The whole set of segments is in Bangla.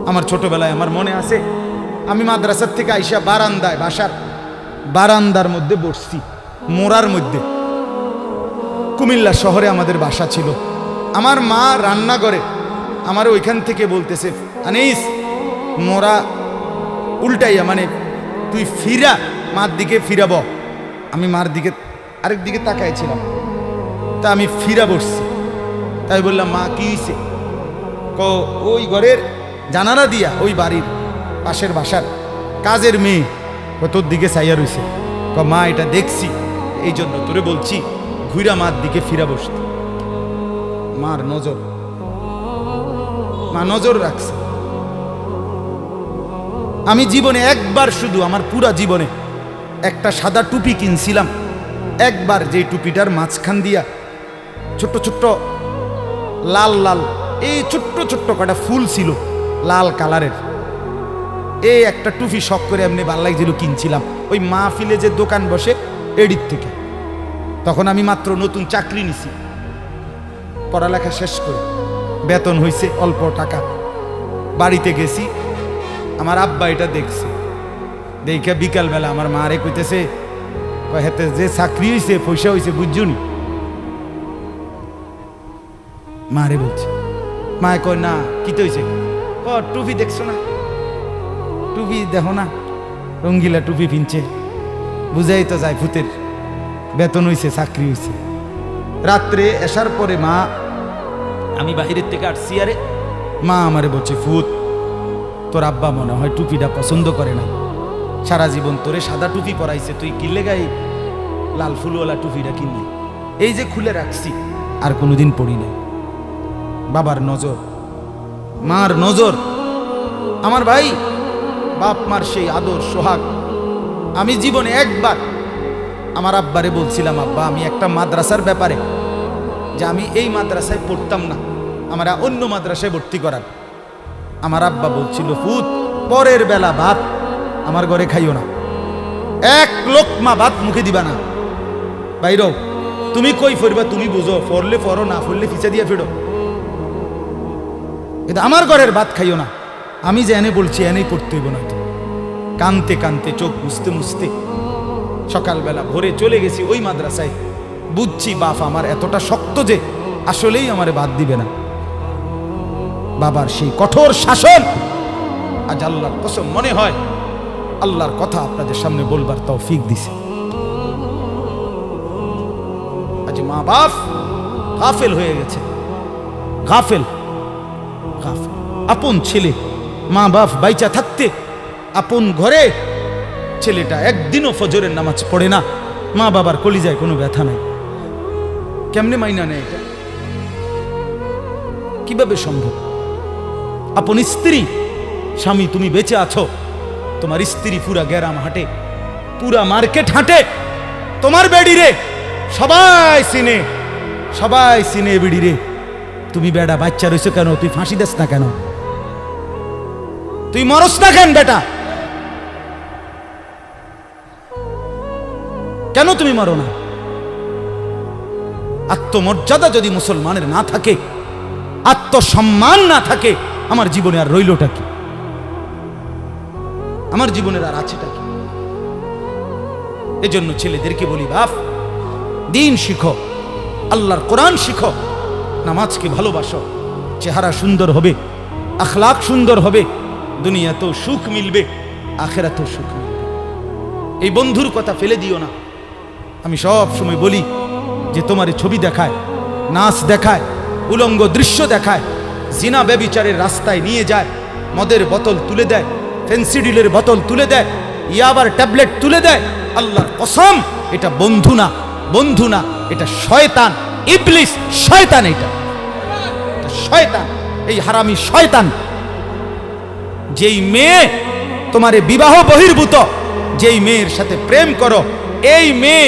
আমার ছোটবেলায় আমার মনে আছে, আমি মাদ্রাসার থেকে আইসা বারান্দায়, বাসার বারান্দার মধ্যে বসছি, মোড়ার মধ্যে। কুমিল্লা শহরে আমাদের বাসা ছিল। আমার মা রান্না করে আমার ওইখান থেকে বলতেছে, আনিস মোরা উল্টাইয়া, মানে তুই ফিরা, মার দিকে ফিরাব। আমি মার দিকে আরেক দিকে তাকাইছিলাম, তা আমি ফিরা বসছি। তাই বললাম, মা কি হয়েছে? ওই ঘরের জানালা দিয়া ওই বাড়ির পাশের বাসার কাজের মেয়ে তোর দিকে চাইয়া রইছে। মা এটা দেখছি, এই জন্য তোরে বলছি ঘুরা মার দিকে ফিরা বসতে। মার নজর, মা নজর রাখছে। আমি জীবনে একবার, শুধু আমার পুরা জীবনে একটা সাদা টুপি কিনছিলাম একবার, যে টুপিটার মাঝখান দিয়া ছোট্ট ছোট্ট লাল লাল এই ছোট্ট ছোট্ট কটা ফুল ছিল লাল কালারের। এই একটা টুপি শখ করে এমনি ভাল লাগছিল, কিনছিলাম ওই মাহফিলে যে দোকান বসে এডির থেকে। তখন আমি মাত্র নতুন চাকরি নিছি, পড়ালেখা শেষ করে বেতন হয়েছে অল্প টাকা। বাড়িতে গেছি, আমার আব্বা এটা দেখছে। দেখে বিকালবেলা আমার মা রে কইতেছে, হেতে যে চাকরি হয়েছে পয়সা হয়েছে বুঝছুনি? মা রে বলছে। মায় কয়, না কি তো হয়েছে? টুপি দেখছো না? টুপি দেখো না, রঙ্গিলা টুপি পিনছে, বুঝাই তো যায় ভূতের বেতন হয়েছে, চাকরি হয়েছে। রাত্রে আসার পরে মা, আমি বাহিরের থেকে আসছি, আরে মা আমারে বলছে, ফুত তোর আব্বা মনে হয় টুপিটা পছন্দ করে না, সারা জীবন তোরে সাদা টুপি পরাইছে, তুই কিনলে গাই লাল ফুলওয়ালা টুপিটা কিনলি। এই যে খুলে রাখছি, আর কোনোদিন পড়ি নাই। বাবার নজর, মার নজর। আমার ভাই, বাপ মার সেই আদর সোহাগ। আমি জীবনে একবার আমার আব্বারে বলছিলাম, আব্বা আমি একটা মাদ্রাসার ব্যাপারে, যে আমি এই মাদ্রাসায় পড়তাম না, আমরা অন্য মাদ্রাসায় ভর্তি করার। আমার আব্বা বলছিল, ফুত পরের বেলা ভাত আমার ঘরে খাইও না, এক লোকমা ভাত মুখে দিবা না, বাইরও তুমি কই ফিরবা তুমি বুঝো, ফরলে ফরো, না ফরলে ফিচা দিয়ে ফেরো, কিন্তু আমার ঘরের ভাত খাইও না। আমি যে এনে বলছি এনেই পড়তে হইব না। তো কানতে কানতে চোখ মুছতে মুছতে সকালবেলা ভোরে চলে গেছি ওই মাদ্রাসায়। বুঝছি বাপ আমার এতটা শক্ত যে আসলেই আমারে বাদ দিবে না। বাবার সেই কঠোর শাসন আজ আল্লাহর কসম মনে হয় আল্লাহর কথা আপনাদের সামনে বলবার তৌফিক দিছে। আজ মা বাপ গাফেল হয়ে গেছে, গাফেল গাফেল। আপন ছেলে, মা বাপ বাইচা থাকতে আপন ঘরে ছেলেটা একদিনও ফজরের নামাজ পড়ে না, মা বাবার কলিজায় কোনো ব্যথা নাই। কেমনে মাইনা নেয় এটা? কিভাবে সম্ভব? আপন স্ত্রী, স্বামী তুমি বেঁচে আছো, তোমার স্ত্রী পুরা গ্রাম হাঁটে, পুরা মার্কেট হাঁটে, তোমার বেডি রে সবাই চিনে, সবাই চিনে বেডি রে। তুমি বেড়া বাচ্চা রয়েছো কেন? তুই ফাঁসি দেস না কেন? তুই মরস না কেন বেটা? কেন তুমি মরো না? আত্মমর্যাদা যদি মুসলমানের না থাকে, আত্মসম্মান না থাকে, আমার জীবনে আর রইলটা কি? আমার জীবনের আর আছেটা কি? এজন্য ছেলেদেরকে বলি, বাপ দিন শিখো, আল্লাহর কোরআন শিখো, নামাজকে ভালোবাসো, চেহারা সুন্দর হবে, আখলাক সুন্দর হবে, দুনিয়াতেও সুখ মিলবে, আখেরাতেও সুখ মিলবে। এই বন্ধুর কথা ফেলে দিও না। আমি সব সময় বলি যে তোমার ছবি দেখায়, নাচ দেখায়, উলঙ্গ দৃশ্য দেখায়, জিনা ব্যভিচারের রাস্তায় নিয়ে যায়, মদের বোতল তুলে দেয়, ফেন্সিডিলের বোতল তুলে দেয়, ইয়াবার ট্যাবলেট তুলে দেয়, আল্লাহর কসম এটা বন্ধু না, বন্ধু না, এটা শয়তান, ইবলিস, শয়তান, এটা শয়তান, এই হারামি শয়তান। যেই মেয়ে তোমারে বিবাহ বহির্ভূত, যেই মেয়ের সাথে প্রেম করো, এই মেয়ে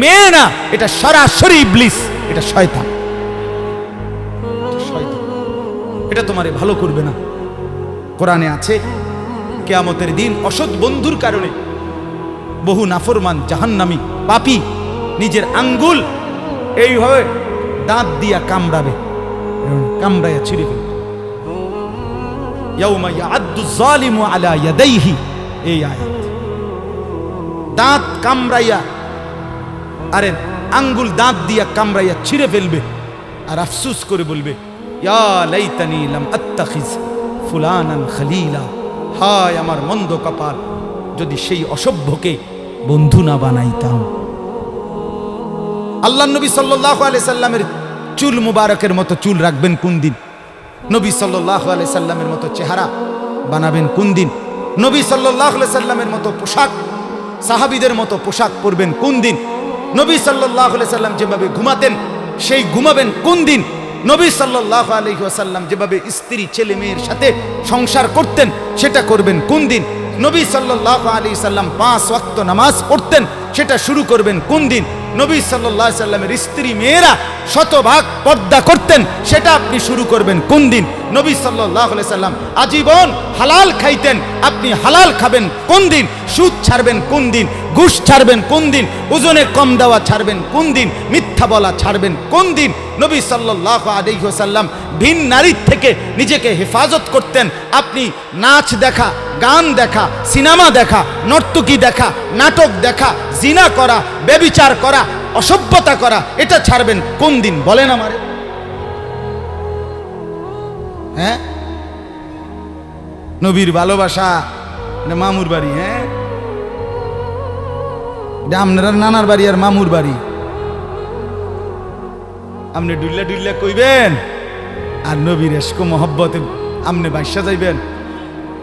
মেয়ে না, এটা সরাসরি ইবলিস, এটা শয়তান, এটা তোমারে ভালো করবে না। কোরআনে আছে কিয়ামতের দিন অসৎ বন্ধুর কারণে বহু নাফরমান জাহান্নামী পাপী নিজের আঙ্গুল এইভাবে দাঁত দিয়া কামড়াবে, কামড়াইয়া ছিঁড়ে ফেলবে। ইয়াউমা ইয়াআদ্দু যালিমু আলা ইয়াদাইহি, এই আয়াত। দাঁত কামড়াইয়া, আরে আঙ্গুল দাঁত দিয়া কামড়াইয়া ছিঁড়ে ফেলবে আর আফসোস করে বলবে, ইয়া লাইতানি লাম আত্তাখিজ ফুলানান খলিলা, হায় আমার মন্দ কপাল, যদি সেই অসভ্যকে বন্ধু না বানাইতাম। আল্লাহ নবী সাল্লাল্লাহু আলাইহি সাল্লামের চুল মুবারকের মতো চুল রাখবেন কোন দিন? নবী সাল্লাল্লাহু আলাইহি সাল্লামের মতো চেহারা বানাবেন কোন দিন? নবী সাল্লাল্লাহু আলাইহি সাল্লামের মতো পোশাক, সাহাবীদের মতো পোশাক পরবেন কোন দিন? নবী সাল্লাল্লাহু আলাইহি সাল্লাম যেভাবে ঘুমাতেন সেই ঘুমাবেন কোন দিন? নবী সাল্লাল্লাহু আলাইহি ওয়াসাল্লাম যেভাবে স্ত্রী ছেলে মেয়ের সাথে সংসার করতেন সেটা করবেন কোন দিন? নবী সাল্লাল্লাহু আলাইহি সাল্লাম 5 ওয়াক্ত নামাজ পড়তেন, সেটা শুরু করবেন কোন দিন? নবী সাল্লাল্লাহু আলাইহি সাল্লামের স্ত্রী মেয়েরা শতভাগ পর্দা করতেন, সেটা আপনি শুরু করবেন কোন দিন? নবী সাল্লাল্লাহু আলাইহি সাল্লাম আজীবন হালাল খাইতেন, আপনি হালাল খাবেন কোন দিন? সুদ ছাড়বেন কোন দিন? ঘুষ ছাড়বেন কোন দিন? ওজনে কম দেওয়া ছাড়বেন কোন দিন? মিথ্যা বলা ছাড়বেন কোন দিন? নবী সাল্লাল্লাহু আলাইহি ওয়াসাল্লাম ভিন নারীর থেকে নিজেকে হেফাজত করতেন, আপনি নাচ দেখা, গান দেখা, সিনেমা দেখা, নর্তকী দেখা, নাটক দেখা, জিনা করা, ব্যভিচার করা, অসভ্যতা করা, এটা ছাড়বেন কোন দিন? বলেন আমারে। হ্যাঁ, নবীর ভালোবাসা মামুর বাড়ি, হ্যাঁ আপনার নানার বাড়ি আর মামুর বাড়ি, আপনি ডুল্লা ডুল্লা কইবেন আর নবীর এশক মোহব্বতে আপনি বাইসা যাইবেন।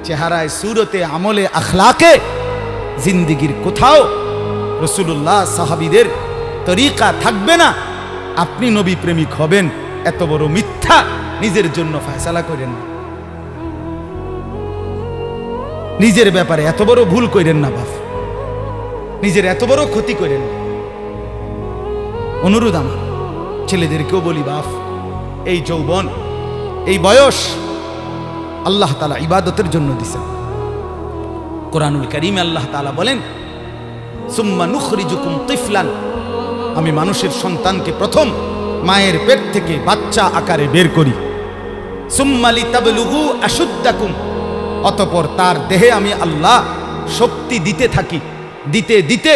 চেহারায়, সুরতে, আমলে, আখলাকে জিন্দিগির কোথাও রাসূলুল্লাহ সাহাবীদের তরিকা থাকবে না, আপনি নবী প্রেমিক হবেন, এত বড় মিথ্যা নিজের জন্য ফয়সালা করেন না। নিজের ব্যাপারে এত বড় ভুল করেন না বাপ, নিজের এত বড় ক্ষতি করেন না। অনুরোধ আমার ছেলেদেরকেও বলি, বাপ এই যৌবন, এই বয়স আল্লাহ তাআলা ইবাদতের জন্য দিয়েছেন। কোরআনুল কারীমে আল্লাহ তাআলা বলেন, সুম্মা নুখরিজুকুম তিফলান, আমি মানুষের সন্তানকে প্রথম মায়ের পেট থেকে বাচ্চা আকারে বের করি। সুম্মা লিতাবলুগু আশুদ্দাকুম, অতঃপর তার দেহে আমি আল্লাহ শক্তি দিতে থাকি, দিতে দিতে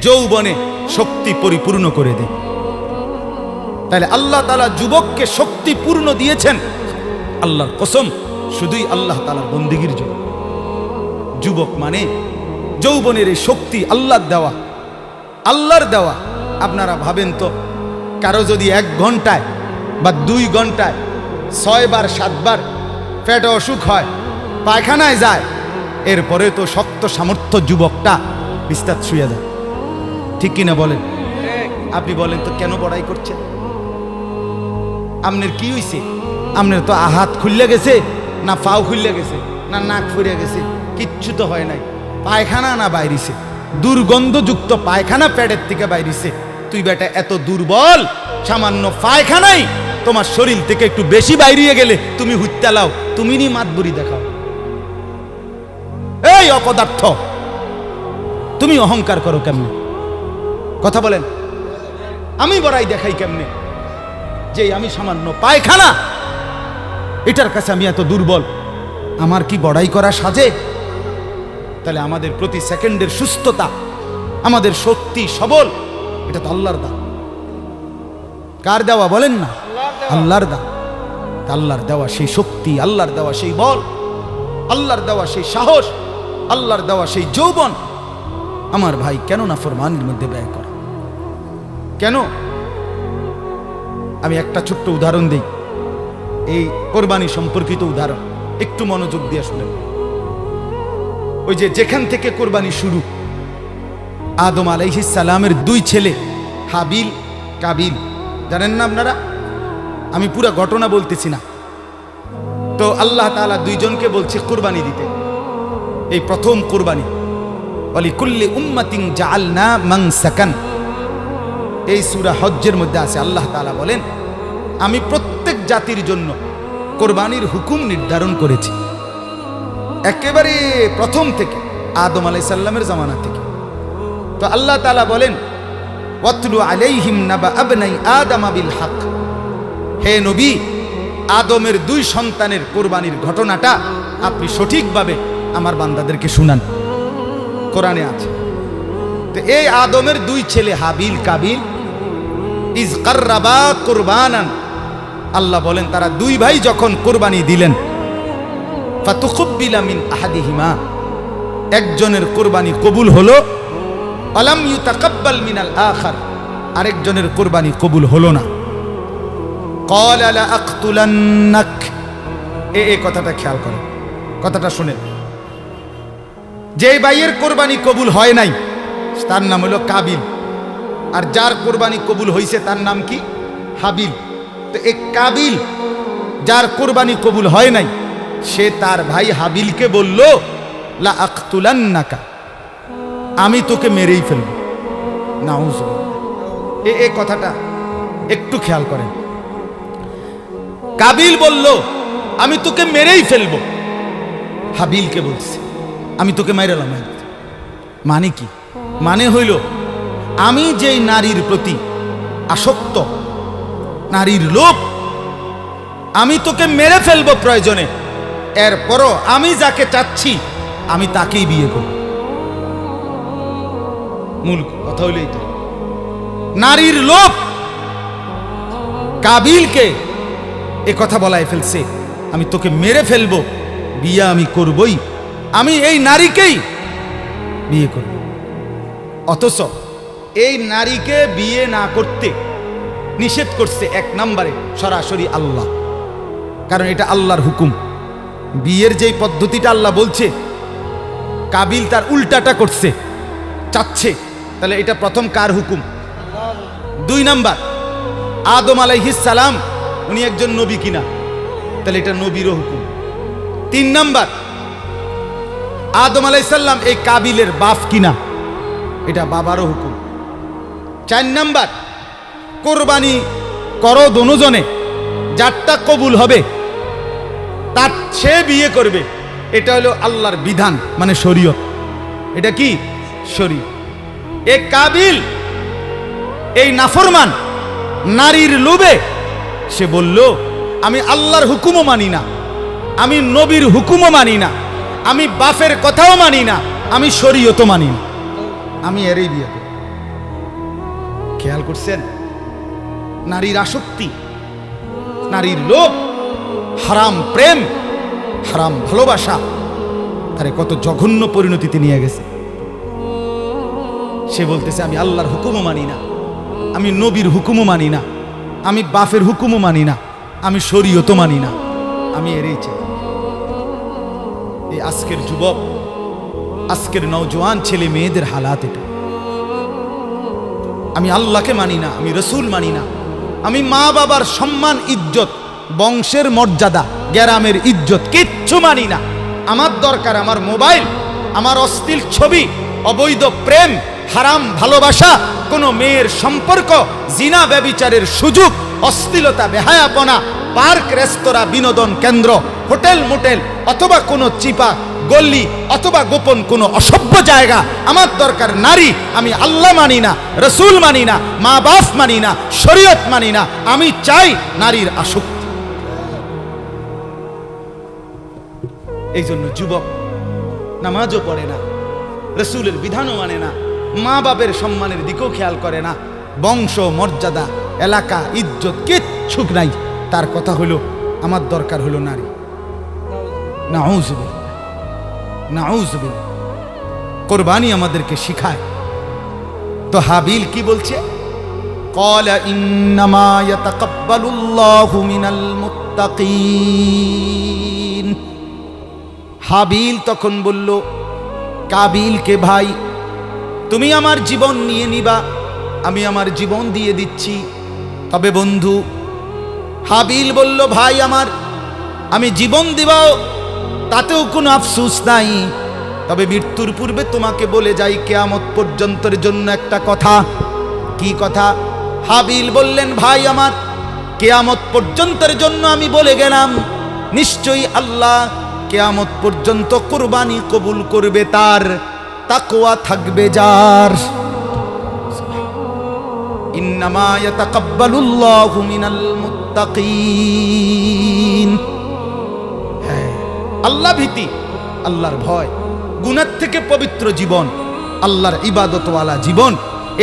যৌবনে শক্তি পরিপূর্ণ করে দিই। তাহলে আল্লাহ তাআলা যুবককে শক্তি পূর্ণ দিয়েছেন, আল্লাহর কসম, শুধুই আল্লাহ তাআলার বন্দেগীর জন্য। যুবক মানে যৌবনের এই শক্তি আল্লাহর দেওয়া, আল্লাহর দেওয়া। আপনারা ভাবেন তো, কারো যদি 1 ঘন্টায় বা 2 ঘন্টায় 6 বার 7 বার পেটে অসুখ হয়, পায়খানায় যায়, এরপরে তো শক্ত সামর্থ্য যুবকটা বিস্তার শুয়ে যায়, ঠিক কিনা বলেন? আপনি বলেন তো কেন বড়াই করছেন? আপনার কি হইছে? আপনার তো হাত খুললে গেছে, না পাও খুললে গেছে, না নাক ফুরে গেছে, কিচ্ছু তো হয় নাই। পায়খানা না বাইরিছে, দুর্গন্ধযুক্ত পায়খানা পেটের থেকে বাইরিছে। তুই বেটা এত দুর্বল, সামান্য পায়খানাই তোমার শরীর থেকে একটু বেশি বাইরিয়ে গেলে তুমি হুত্যা লাও, তুমি নি মাতবুরি দেখাও। এই অপদার্থ, তুমি অহংকার করো কেমনে? কথা বলেন, আমি বড়াই দেখাই কেমনে যে আমি সামান্য পায়খানা, এটার কাছে আমি এত দুর্বল, আমার কি বড়াই করা সাজে? তাহলে আমাদের প্রতি সেকেন্ডের সুস্থতা, আমাদের শক্তি সবল, এটা তো আল্লাহর দান। কার দেওয়া বলেন না? আল্লাহর দান। আল্লাহর দেওয়া সেই শক্তি, আল্লাহর দেওয়া সেই বল, আল্লাহর দেওয়া সেই সাহস, আল্লাহর দেওয়া সেই যৌবন, আমার ভাই কেন না ফরমানের মধ্যে ব্যয় করা? কেন? আমি একটা ছোট্ট উদাহরণ দেই, এই কোরবানি সম্পর্কিত উদাহরণ, একটু মনোযোগ দিয়ে শুনেন। ওই যে যেখান থেকে কোরবানি শুরু, আদম আলাইহিস সালামের 2 ছেলে হাবিল কাবিল, জানেন না আপনারা? আমি পুরো ঘটনা বলতেছি না। তো আল্লাহ তাআলা 2 জনকে বলছে কোরবানি দিতে, এই প্রথম কোরবানি। ওয়ালিকুল্লি উম্মাতিন জাআলনা মানসাকান, এই সূরা হজ্জের মধ্যে আছে। আল্লাহ তাআলা বলেন, আমি প্রত্যেক জাতির জন্য কোরবানির হুকুম নির্ধারণ করেছি, একেবারে প্রথম থেকে, আদম আলাইহিস সালামের জামানা থেকে। তো আল্লাহ তাআলা বলেন, ওয়াতলু আলাইহিম নাবা আবনাই আদম বিল হক, হে নবী, আদমের 2 সন্তানের কোরবানির ঘটনাটা আপনি সঠিকভাবে আমার বান্দাদেরকে শুনান। কোরআনে আছে। তো এই আদমের দুই ছেলে হাবিল কাবিল ইজ কাররাবা কুরবানান, আল্লাহ বলেন তারা দুই ভাই যখন কুরবানি দিলেন, ফাতুকুব্বিলা মিন আহাদিহিমা, একজনের কুরবানি কবুল হলো, আলাম ইউতাকাব্বাল মিনাল আখার, আরেকজনের কুরবানি কবুল হলো না। ক্বালা লা আকতুলান্নাক, এই কথাটা খেয়াল করেন, কথাটা শুনেন। যে ভাইয়ের কোরবানি কবুল হয় নাই তার নাম হলো কাবিল, আর যার কোরবানি কবুল হয়েছে তার নাম কি? হাবিল। তো এই কাবিল যার কোরবানি কবুল হয় নাই, সে তার ভাই হাবিলকে বলল লা আকতুলান্নাকা, আমি তোকে মেরেই ফেলব। নাউযুবিল্লাহ। এই কথাটা একটু খেয়াল করেন। কাবিল বলল আমি তোকে মেরেই ফেলব, হাবিলকে বলছে আমি তোকে মাইরালাম। মানে কি? মানে হইল আমি যেই নারীর প্রতি আসক্ত, নারীর লোভ, আমি তোকে মেরে ফেলবো প্রয়োজনে, এরপরও আমি যাকে চাচ্ছি আমি তাকেই বিয়ে করব। মূল কথা হইল এটা, নারীর লোভ কাবিলকে এ কথা বলায় ফেলছে, আমি তোকে মেরে ফেলবো, বিয়ে আমি করবই, আমি এই নারীকেই বিয়ে করব। অথচ এই নারীকে বিয়ে না করতে নিষেধ করছে এক নম্বরে সরাসরি আল্লাহ, কারণ এটা আল্লাহর হুকুম। বিয়ের যেই পদ্ধতিটা আল্লাহ বলছে, কাবিল তার উল্টাটা করছে, চাচ্ছে, তাহলে এটা প্রথম কার হুকুম? দুই নাম্বার, আদম আলাইহিস সালাম উনি একজন নবী কিনা, তাহলে এটা নবীরও হুকুম। তিন নাম্বার, আদম আলাইহিস সালাম এই কাবিলের বাপ কিনা, এটা বাবারও হুকুম। চার নাম্বার, কোরবানি করো দোনোজনে, যারটা কবুল হবে তার সে বিয়ে করবে, এটা হলো আল্লাহর বিধান, মানে শরীয়ত। এটা কি? শরীয়ত। এই কাবিল এই নাফরমান নারীর লোভে সে বলল আমি আল্লাহর হুকুমও মানি না, আমি নবীর হুকুমও মানি না, আমি বাপের কথাও মানি না, আমি শরীয়তও মানি না, আমি এরই বিয়ে করব। খেয়াল করছেন? নারীর আসক্তি, নারীর লোভ, হারাম প্রেম, হারাম ভালোবাসা তারে কত জঘন্য পরিণতিতে নিয়ে গেছে। সে বলতেছে আমি আল্লাহর হুকুমও মানি না, আমি নবীর হুকুমও মানি না, আমি বাপের হুকুমও মানি না, আমি শরীয়তও মানি না, আমি এরই চাই। এই আজকের যুবক, আজকের নওজোয়ান ছেলে মেয়েদের হালাত এটা। আমি আল্লাহকে মানি না, আমি রসুল মানি না, আমি মা বাবার সম্মান ইজ্জত, বংশের মর্যাদা, গ্রামের ইজ্জত কিচ্ছু মানি না। আমার দরকার আমার মোবাইল, আমার অশ্লীল ছবি, অবৈধ প্রেম, হারাম ভালোবাসা, কোনো মেয়ের সম্পর্ক, জিনা ব্যভিচারের সুযোগ, অশ্লীলতা, বেহায়াপনা, পার্ক, রেস্তোরাঁ, বিনোদন কেন্দ্র, হোটেল মোটেল, অথবা কোনো চিপা গল্লি, অথবা গোপন কোনো অসভ্য জায়গা। আমার দরকার নারী। আমি আল্লাহ মানি না, রসুল মানি না, মা বাপ মানি না, শরীয়ত মানি না, আমি চাই নারীর আসক্তি। এই জন্য যুবক নামাজও পড়ে না, রসুলের বিধানও মানে না, মা বাপের সম্মানের দিকেও খেয়াল করে না, বংশ মর্যাদা, এলাকা, ইজ্জত কিচ্ছু নাই। তার কথা হলো আমার দরকার হলো নারী। নাউযুবিল্লাহ, নাউযুবিল্লাহ। কোরবানি আমাদেরকে শিখায়। তো হাবিল কি বলছে? ক্বালা ইন্নামা ইয়াতাকাব্বালুল্লাহু মিনাল মুত্তাকিন। হাবিল তখন বলল কাবিলকে, ভাই তুমি আমার জীবন নিয়ে নিবা, আমি আমার জীবন দিয়ে দিচ্ছি। তবে বন্ধু, হাবিল বলল ভাই আমার, আমি জীবন দিবাও তাতেও কোনো আফসোস নাই, তবে মৃত্যুর পূর্বে তোমাকে বলে যাই কিয়ামত পর্যন্তের জন্য একটা কথা। কি কথা? হাবিল বললেন ভাই আমার, কিয়ামত পর্যন্তের জন্য আমি বলে গেলাম, নিশ্চয়ই আল্লাহ কিয়ামত পর্যন্ত কুরবানি কবুল করবে তার, তাকওয়া থাকবে যার। ইন্নামা ইয়াতাকাব্বালুল্লাহু মিনাল মুত্তাকিন। আল্লাহ ভীতি, আল্লাহর ভয়, গুনাহ থেকে পবিত্র জীবন, আল্লাহর ইবাদতওয়ালা জীবন,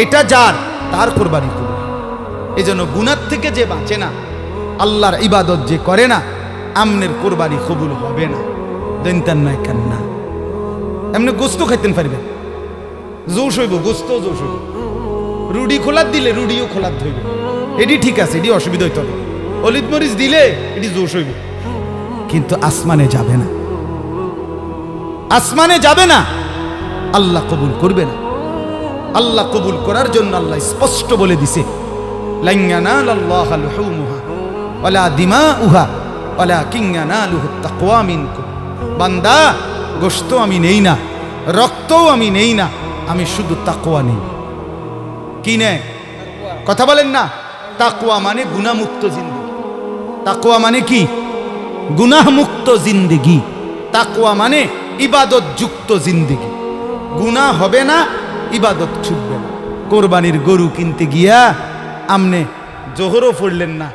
এটা যার, তার কোরবানি কবুল। এজন্য গুনাহ থেকে যে বাঁচে না, আল্লাহর ইবাদত যে করে না, আমনের কোরবানি কবুল হবে না। দেনতেন না কান্না এমনি গোস্ত খাইতেন পারবেন, জোশ হইব, গোস্ত জোশ হইব। রুডি খোলার দিলে রুডিও খোলার ধইব, এটি ঠিক আছে, এটি অসুবিধা হইতে হবে। অলিদ মরিচ দিলে এটি জোশ হইব, কিন্তু আসমানে যাবে না, আসমানে যাবে না, আল্লাহ কবুল করবে না। আল্লাহ কবুল করার জন্য আল্লাহ স্পষ্ট বলে দিছে, লান ইয়ানালাল্লাহা লুহুমুহা ওয়ালা দিমাউহা ওয়ালাকিন ইয়ানালুহুত তাকওয়া মিনকুম। বান্দা, গোশত আমি নেই না, রক্তও আমি নেই না, আমি শুধু তাকওয়া নেই। কি নেই? কথা বলেন না। তাকওয়া মানে গুনাহমুক্ত জিন্দেগি। তাকওয়া মানে কি? গুনাহমুক্ত জিন্দেগি। তাকওয়া মানে ইবাদত যুক্ত জিন্দেগি। গুনাহ হবে না, ইবাদত ছুটবে না। কোরবানির গরু কিনতে গিয়া আমনে জোহরও পড়লেন না,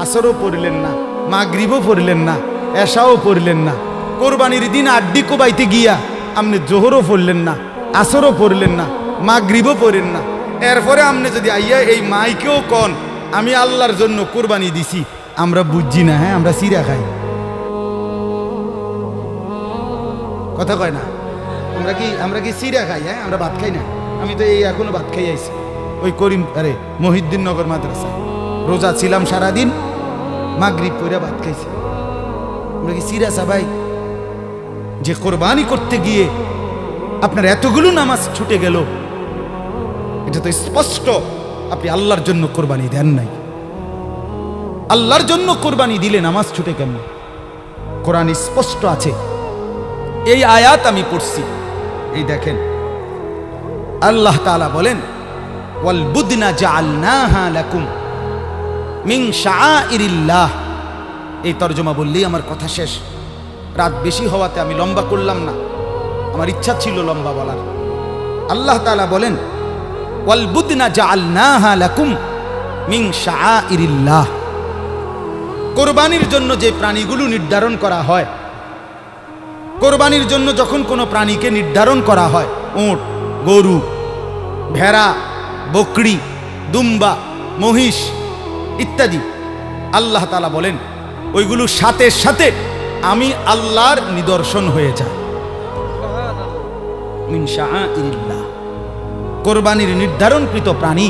আসরও পড়লেন না, মাগরিবও পড়লেন না, এশাও পড়লেন না। কোরবানির দিন আড্ডি কোবাইতে গিয়া আমনে জোহরও পড়লেন না, আসরও পড়লেন না, মাগরিবও পড়েন না। এরপরে আমনে যদি আইয়া এই মাইকেও কন আমি আল্লাহর জন্য কোরবানি দিছি, আমরা বুঝছি না। হ্যাঁ, আমরা সিরা খাই, কথা কয় না। আমরা কি সিরা খাই? হ্যাঁ, আমরা ভাত খাই না। আমি তো এই এখনো ভাত খাই আইছি ওই মহিউদ্দিন নগর মাদ্রাসা। রোজা ছিলাম সারাদিন, মাগরিব পড়ে ভাত খাইছি। আমরা কি সিরা সাবাই? যে কোরবানি করতে গিয়ে আপনার এতগুলো নামাজ ছুটে গেল, এটা তো স্পষ্ট আপনি আল্লাহর জন্য কোরবানি দেন নাই। আল্লাহর জন্য কোরবানি দিলে নামাজ ছুটে কেন? কোরআন স্পষ্ট আছে। এই আয়াত আমি পড়ছি, এই দেখেন আল্লাহ তাআলা বলেন, ওয়াল বুদনা জাআলনাহা লাকুম মিন শাআইরিল্লাহ। এই তরজমা বললেই আমার কথা শেষ। রাত বেশি হওয়াতে আমি লম্বা করলাম না, আমার ইচ্ছা ছিল লম্বা বলার। আল্লাহ তাআলা বলেন, ওয়াল বুদনা জাআলনাহা লাকুম মিন শাআইরিল্লাহ। কোরবানির জন্য যে প্রাণীগুলো নির্ধারণ করা হয়, কোরবানির জন্য যখন কোনো প্রাণীকে নির্ধারণ করা হয়, উট, গরু, ভেড়া, বকরি, দুম্বা, মহিষ ইত্যাদি, আল্লাহ তাআলা বলেন ওইগুলো সাথে সাথে আমি আল্লাহর নিদর্শন হয়ে যায়। মিন শাআইরিল্লাহ, কোরবানির নির্ধারণকৃত প্রাণী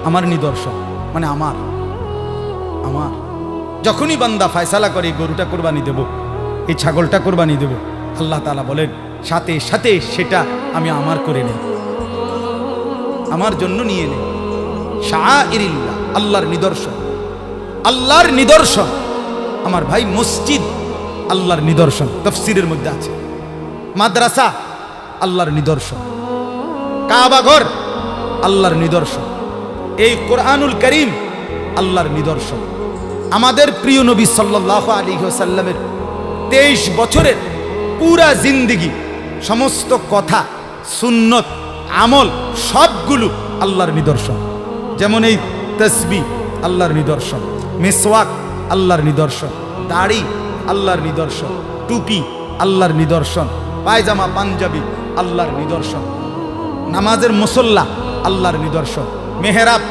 আমার নিদর্শন, মানে আমার। যখনই বান্দা ফয়সালা করে গরুটা কোরবানি দেব, এই ছাগলটা কোরবানি দেব, আল্লাহ তাআলা বলেন সাথে সাথে সেটা আমি আমার করে নেই, আমার জন্য নিয়ে নেই। শাআইরিল্লাহ, আল্লাহর নিদর্শন। আল্লাহর নিদর্শন আমার ভাই, মসজিদ আল্লাহর নিদর্শন, তাফসীরের মধ্যে আছে। মাদ্রাসা আল্লাহর নিদর্শন, কাবা ঘর আল্লাহর নিদর্শন, এই কোরআনুল কারীম আল্লাহর নিদর্শন। আমাদের প্রিয় নবী সাল্লাল্লাহু আলাইহি ওয়াসাল্লামের 23 বছরের পুরা জিন্দেগি, সমস্ত কথা, সুন্নত, আমল সবগুলো আল্লাহর নিদর্শন। যেমন এই তাসবিহ আল্লাহর নিদর্শন, মিসওয়াক আল্লাহর নিদর্শন, দাড়ি আল্লাহর নিদর্শন, টুপি আল্লাহর নিদর্শন, পায়জামা পাঞ্জাবি আল্লাহর নিদর্শন, নামাজের মুসল্লা আল্লাহর নিদর্শন, মেহরাব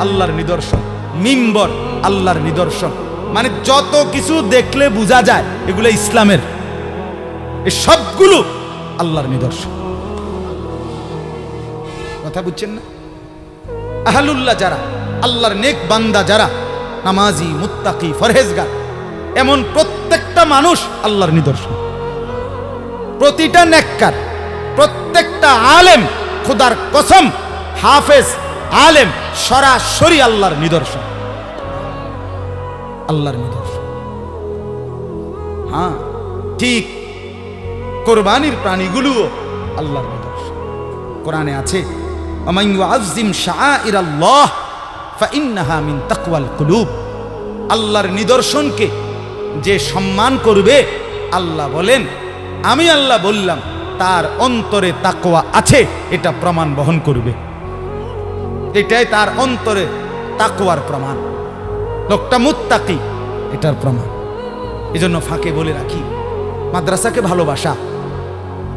আল্লাহর নিদর্শন, মিম্বর আল্লাহর নিদর্শন। মানে যত কিছু দেখলে বোঝা যায় এগুলো ইসলামের, এই সবগুলো আল্লাহর নিদর্শন। কথা বুঝছেন না? আহলুল্লাহ যারা, আল্লাহর নেক বান্দা যারা, নামাজি, মুত্তাকি, ফরহেজগার, এমন প্রত্যেকটা মানুষ আল্লাহর নিদর্শন। প্রতিটা নেককার, প্রত্যেকটা আলেম, খোদার কসম, হাফেজ, আলেম সরাসরি আল্লাহর নিদর্শন, আল্লাহর নিদর্শন। হ্যাঁ, ঠিক কোরবানির প্রাণীগুলোও আল্লাহর নিদর্শন। কোরআনে আছে, ওমান ইউআযযিম শাআইরাল্লাহ ফাইন্নাহা মিন তাকওয়াল কুলুব। আল্লাহর নিদর্শনকে যে সম্মান করবে, আল্লাহ বলেন, আমি আল্লাহ বললাম তার অন্তরে তাকওয়া আছে, এটা প্রমাণ বহন করবে। এটাই তার অন্তরে তাকওয়ার প্রমাণ, লোকটা মুত্তাকি, এটার প্রমাণ। এজন্য ফাঁকে বলে রাখি, মাদ্রাসাকে ভালোবাসা।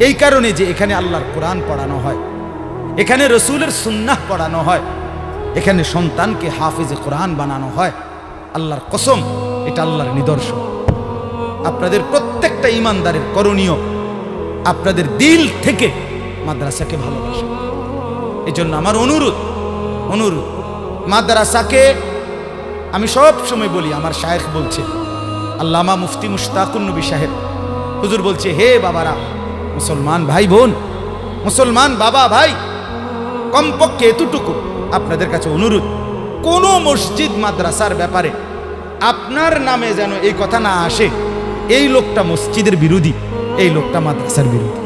এই কারণে যে এখানে আল্লাহর কোরআন পড়ানো হয়, এখানে রসুলের সুন্নাহ পড়ানো হয়, এখানে সন্তানকে হাফিজে কোরআন বানানো হয়। আল্লাহর কসম, এটা আল্লাহর নিদর্শন। আপনাদের প্রত্যেকটা ইমানদারের করণীয় আপনাদের দিল থেকে মাদ্রাসাকে ভালোবাসা। এই জন্য আমার অনুরোধ মাদ্রাসাকে আমি সব সময় বলি, আমার শায়েখ বলছে, আল্লামা মুফতি মুশতাকুন নবী সাহেব হুজুর বলছে, হে বাবারা, মুসলমান ভাই বোন, মুসলমান বাবা ভাই, কমপক্ষে এতটুকু আপনাদের কাছে অনুরোধ, কোন মসজিদ মাদ্রাসার ব্যাপারে আপনার নামে যেন এই কথা না আসে, এই লোকটা মসজিদের বিরোধী, এই লোকটা মাদ্রাসার বিরোধী।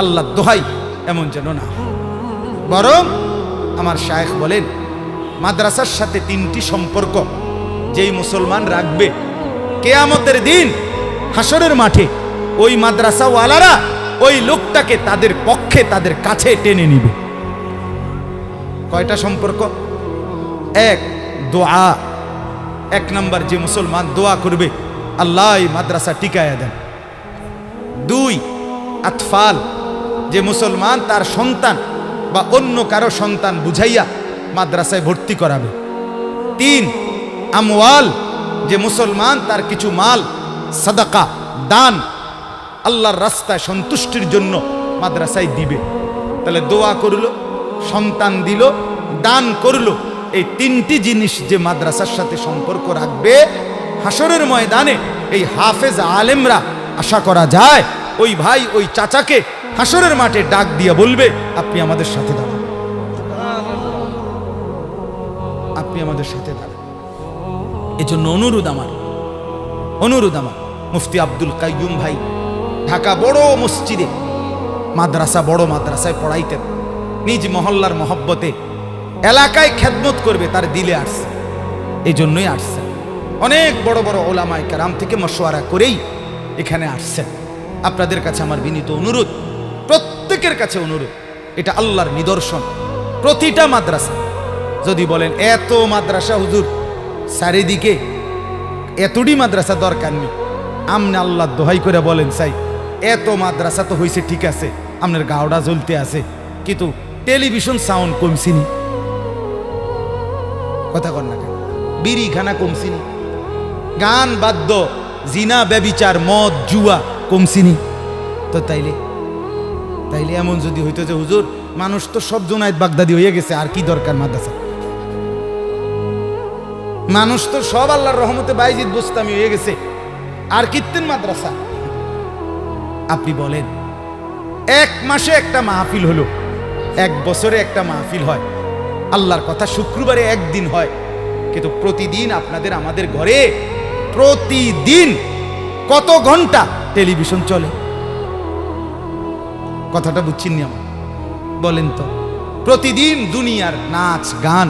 আল্লাহ দোহাই এমন যেন না। বরং আমার শায়েখ বলেন, মাদ্রাসার সাথে 3টি সম্পর্ক যেই মুসলমান রাখবে, কিয়ামতের দিন হাসরের মাঠে ওই মাদ্রাসাওয়ালারা ওই লোকটাকে তাদের পক্ষে, তাদের কাছে টেনে নিবে। কয়টা সম্পর্ক? 1, দোয়া। 1 নম্বর, যে মুসলমান দোয়া করবে, আল্লাহ এই মাদ্রাসা টিকায়া দেন। 2, আতফাল, যে মুসলমান তার সন্তান বা অন্য কারো সন্তান বুঝাইয়া মাদ্রাসায় ভর্তি করাবে। 3, আমওয়াল, যে মুসলমান তার কিছু মাল সাদাকা, দান আল্লাহর রাস্তায় সন্তুষ্টির জন্য মাদ্রাসায় দিবে। তাহলে দোয়া করলো, সন্তান দিল, দান করলো, এই 3টি জিনিস যে মাদ্রাসার সাথে সম্পর্ক রাখবে, হাসরের ময়দানে এই হাফেজ আলেমরা আশা করা যায় ওই ভাই, ওই চাচাকে হাসরের মাঠে ডাক দিয়ে বলবে, আপনি আমাদের সাথে দাঁড়ান, আপনি আমাদের সাথে দাঁড়ান। এজন্য অনুরোধ আমার মুফতি আব্দুল কাইয়ুম ভাই ঢাকা বড় মসজিদে মাদ্রাসা, বড় মাদ্রাসায় পড়াইতেন। নিজ মহল্লার মহব্বতে এলাকায় খেদমত করবে, তার দিলে আসছে, এই জন্যই আসছে। অনেক বড় বড় ওলামায়ে কেরাম থেকে মশওয়ারা করেই এখানে আসছেন। আপনাদের কাছে আমার বিনীত অনুরোধ, প্রত্যেকের কাছে অনুরোধ, এটা আল্লাহর নিদর্শন। প্রতিটা মাদ্রাসা, যদি বলেন এত মাদ্রাসা হুজুর চারিদিকে, এতটি মাদ্রাসা দরকার নেই, আমনে আল্লাহ দোহাই করে বলেন, চাই এত মাদ্রাসা তো হয়েছে, ঠিক আছে, আপনার গাওড়া জ্বলতে আছে, কিন্তু টেলিভিশন সাউন্ড কমছিনি, কথা কর না কেন, বিড়িখানা কমছিনি, গান বাদ্য, জিনা ব্যভিচার, মদ জুয়া কমছিনি। তো তাইলে এমন যদি হইতো যে হুজুর মানুষ তো সব জোনায়েত বাগদাদি হয়ে গেছে, আর কি দরকার মাদ্রাসা, মানুষ তো সব আল্লাহর রহমতে বাইজিদ বুস্তামি হয়ে গেছে, আর কীর্তন মাদ্রাসা। আপনি বলেন, 1 মাসে একটা মাহফিল হলো, 1 বছরে একটা মাহফিল হয়, আল্লাহর কথা শুক্রবারে 1 দিন হয়, কিন্তু প্রতিদিন আপনাদের আমাদের ঘরে প্রতিদিন কত ঘন্টা টেলিভিশন চলে? কথাটা বুঝছেননি আমার? বলেন তো, প্রতিদিন দুনিয়ার নাচ গান,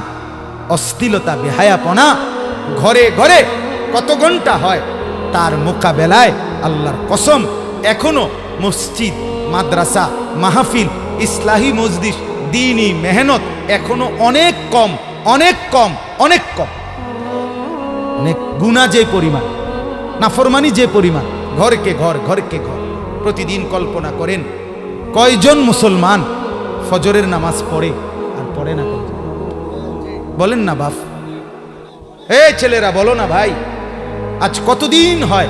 অশ্লীলতা, বেহায়াপনা ঘরে ঘরে কত ঘন্টা হয়, তার মোকাবেলায় আল্লাহর কসম এখনো মসজিদ, মাদ্রাসা, মাহফিল, ইসলাহি মজলিস, দ্বীনি মেহনত এখনো অনেক কম, অনেক কম, অনেক কম। অনেক গুনাহ যে পরিমাণ, নাফরমানি যে পরিমাণ, ঘরকে ঘর, ঘরকে ঘর। প্রতিদিন কল্পনা করেন কয়জন মুসলমান ফজরের নামাজ পড়ে আর পড়ে না? বলেন না বাপ, এই ছেলেরা বলো না ভাই, আজ কতদিন হয়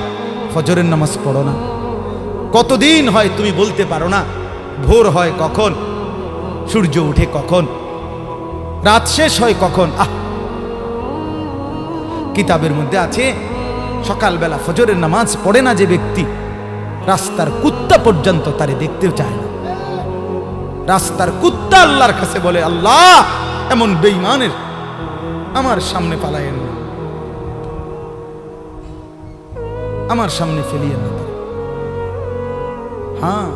ফজরের নামাজ পড়ো না? কতদিন হয় তুমি বলতে পারো না ভোর হয় কখন, সূর্য উঠে কখন, রাত শেষ হয় কখন? কিতাবের মধ্যে আছে সকালবেলা ফজরের নামাজ পড়ে না যে ব্যক্তি, রাস্তার কুত্তা পর্যন্ত তারে দেখতেও চায় না। রাস্তার কুত্তা আল্লাহর কাছে বলে, আল্লাহ এমন বেঈমানের আমার সামনে পালায়েন না, আমার সামনে ফেলিয়েন না। হ্যাঁ,